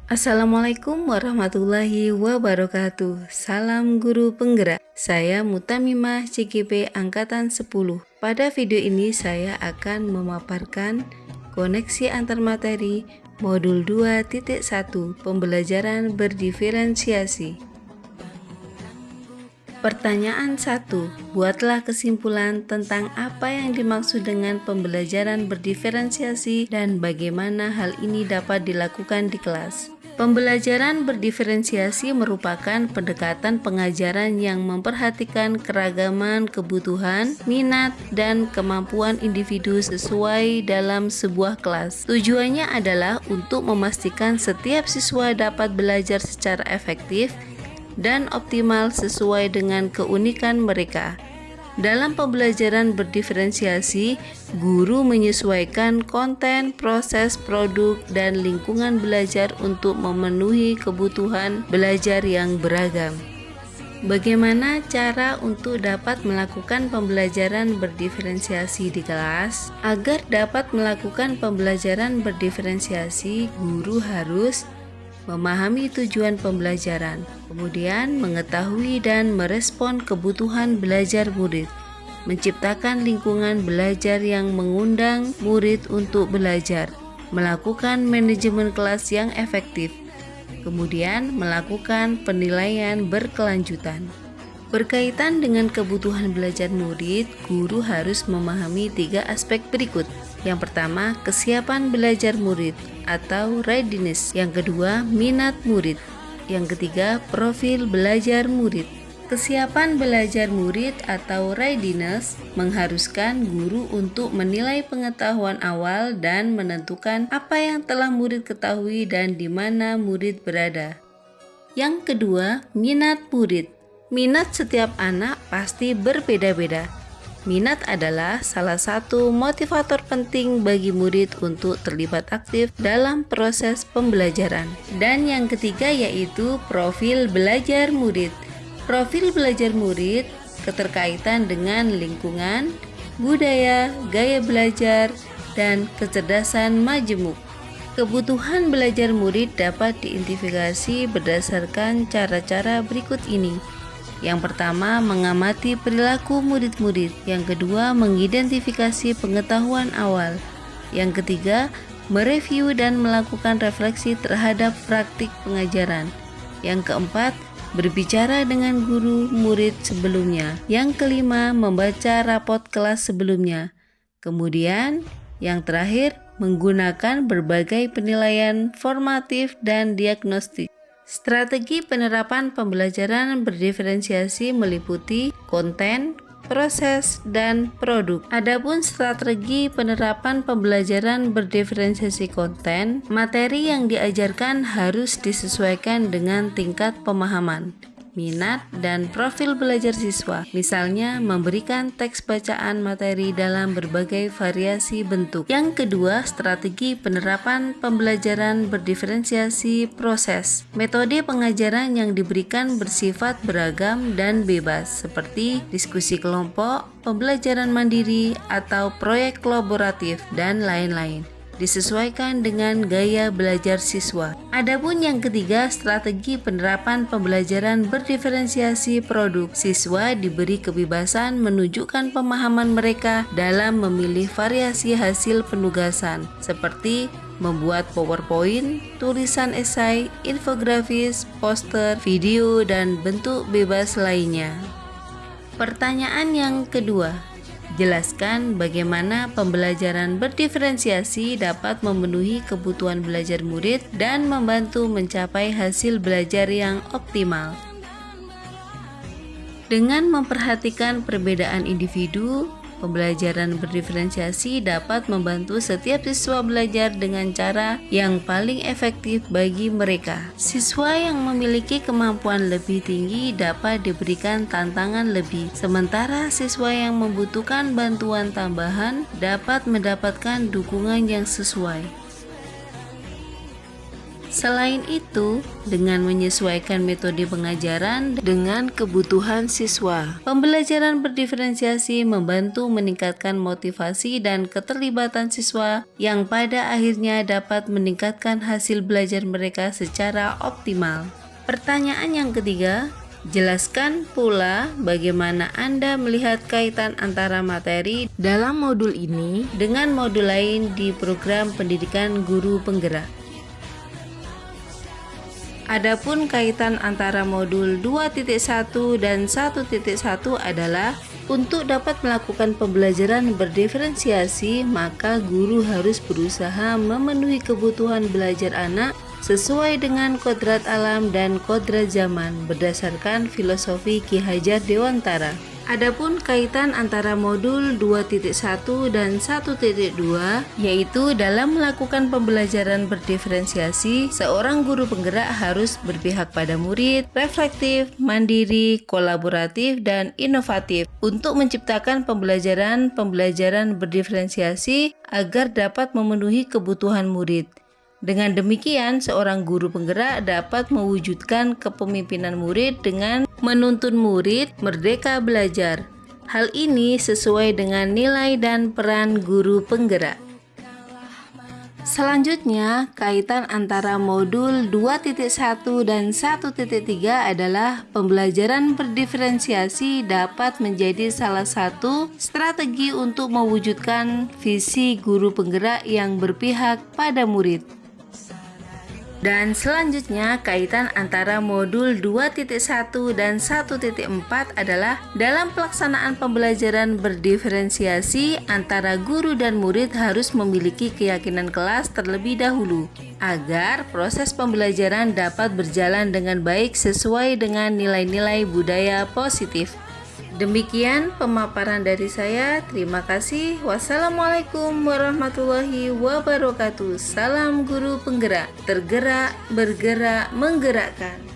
Assalamualaikum warahmatullahi wabarakatuh. Salam guru penggerak. Saya Mutamimah CGP Angkatan 10. Pada video ini saya akan memaparkan koneksi antar materi modul 2.1 pembelajaran berdiferensiasi. Pertanyaan 1. Buatlah kesimpulan tentang apa yang dimaksud dengan pembelajaran berdiferensiasi dan bagaimana hal ini dapat dilakukan di kelas. Pembelajaran berdiferensiasi merupakan pendekatan pengajaran yang memperhatikan keragaman kebutuhan, minat, dan kemampuan individu sesuai dalam sebuah kelas. Tujuannya adalah untuk memastikan setiap siswa dapat belajar secara efektif dan optimal sesuai dengan keunikan mereka. Dalam pembelajaran berdiferensiasi, guru menyesuaikan konten, proses, produk, dan lingkungan belajar untuk memenuhi kebutuhan belajar yang beragam. Bagaimana cara untuk dapat melakukan pembelajaran berdiferensiasi di kelas? Agar dapat melakukan pembelajaran berdiferensiasi, guru harus memahami tujuan pembelajaran, kemudian mengetahui dan merespon kebutuhan belajar murid, menciptakan lingkungan belajar yang mengundang murid untuk belajar, melakukan manajemen kelas yang efektif, kemudian melakukan penilaian berkelanjutan. Berkaitan dengan kebutuhan belajar murid, guru harus memahami 3 aspek berikut. Yang pertama, kesiapan belajar murid atau readiness. Yang kedua, minat murid. Yang ketiga, profil belajar murid. Kesiapan belajar murid atau readiness mengharuskan guru untuk menilai pengetahuan awal dan menentukan apa yang telah murid ketahui dan di mana murid berada. Yang kedua, minat murid. Minat setiap anak pasti berbeda-beda. Minat adalah salah satu motivator penting bagi murid untuk terlibat aktif dalam proses pembelajaran. Dan yang ketiga yaitu profil belajar murid. Profil belajar murid keterkaitan dengan lingkungan, budaya, gaya belajar, dan kecerdasan majemuk. Kebutuhan belajar murid dapat diidentifikasi berdasarkan cara-cara berikut ini. Yang pertama, mengamati perilaku murid-murid. Yang kedua, mengidentifikasi pengetahuan awal. Yang ketiga, mereview dan melakukan refleksi terhadap praktik pengajaran. Yang keempat, berbicara dengan guru murid sebelumnya. Yang kelima, membaca rapot kelas sebelumnya. Kemudian, yang terakhir, menggunakan berbagai penilaian formatif dan diagnostik. Strategi penerapan pembelajaran berdiferensiasi meliputi konten, proses, dan produk. Adapun strategi penerapan pembelajaran berdiferensiasi konten, materi yang diajarkan harus disesuaikan dengan tingkat pemahaman, minat, dan profil belajar siswa. Misalnya, memberikan teks bacaan materi dalam berbagai variasi bentuk. Yang kedua, strategi penerapan pembelajaran berdiferensiasi proses. Metode pengajaran yang diberikan bersifat beragam dan bebas, seperti diskusi kelompok, pembelajaran mandiri, atau proyek kolaboratif, dan lain-lain. Disesuaikan dengan gaya belajar siswa. Adapun yang ketiga, strategi penerapan pembelajaran berdiferensiasi produk. Siswa diberi kebebasan menunjukkan pemahaman mereka dalam memilih variasi hasil penugasan, seperti membuat PowerPoint, tulisan esai, infografis, poster, video, dan bentuk bebas lainnya. Pertanyaan yang kedua, jelaskan bagaimana pembelajaran berdiferensiasi dapat memenuhi kebutuhan belajar murid dan membantu mencapai hasil belajar yang optimal. Dengan memperhatikan perbedaan individu, pembelajaran berdiferensiasi dapat membantu setiap siswa belajar dengan cara yang paling efektif bagi mereka. Siswa yang memiliki kemampuan lebih tinggi dapat diberikan tantangan lebih, sementara siswa yang membutuhkan bantuan tambahan dapat mendapatkan dukungan yang sesuai. Selain itu, dengan menyesuaikan metode pengajaran dengan kebutuhan siswa, pembelajaran berdiferensiasi membantu meningkatkan motivasi dan keterlibatan siswa yang pada akhirnya dapat meningkatkan hasil belajar mereka secara optimal. Pertanyaan yang ketiga, jelaskan pula bagaimana Anda melihat kaitan antara materi dalam modul ini dengan modul lain di program pendidikan guru penggerak. Adapun kaitan antara modul 2.1 dan 1.1 adalah untuk dapat melakukan pembelajaran berdiferensiasi, maka guru harus berusaha memenuhi kebutuhan belajar anak sesuai dengan kodrat alam dan kodrat zaman berdasarkan filosofi Ki Hajar Dewantara. Adapun kaitan antara modul 2.1 dan 1.2 yaitu dalam melakukan pembelajaran berdiferensiasi, seorang guru penggerak harus berpihak pada murid, reflektif, mandiri, kolaboratif, dan inovatif untuk menciptakan pembelajaran berdiferensiasi agar dapat memenuhi kebutuhan murid. Dengan demikian, seorang guru penggerak dapat mewujudkan kepemimpinan murid dengan menuntun murid merdeka belajar. Hal ini sesuai dengan nilai dan peran guru penggerak. Selanjutnya, kaitan antara modul 2.1 dan 1.3 adalah pembelajaran berdiferensiasi dapat menjadi salah satu strategi untuk mewujudkan visi guru penggerak yang berpihak pada murid. Dan selanjutnya, kaitan antara modul 2.1 dan 1.4 adalah dalam pelaksanaan pembelajaran berdiferensiasi antara guru dan murid harus memiliki keyakinan kelas terlebih dahulu agar proses pembelajaran dapat berjalan dengan baik sesuai dengan nilai-nilai budaya positif. Demikian pemaparan dari saya. Terima kasih. Wassalamualaikum warahmatullahi wabarakatuh. Salam guru penggerak, tergerak, bergerak, menggerakkan.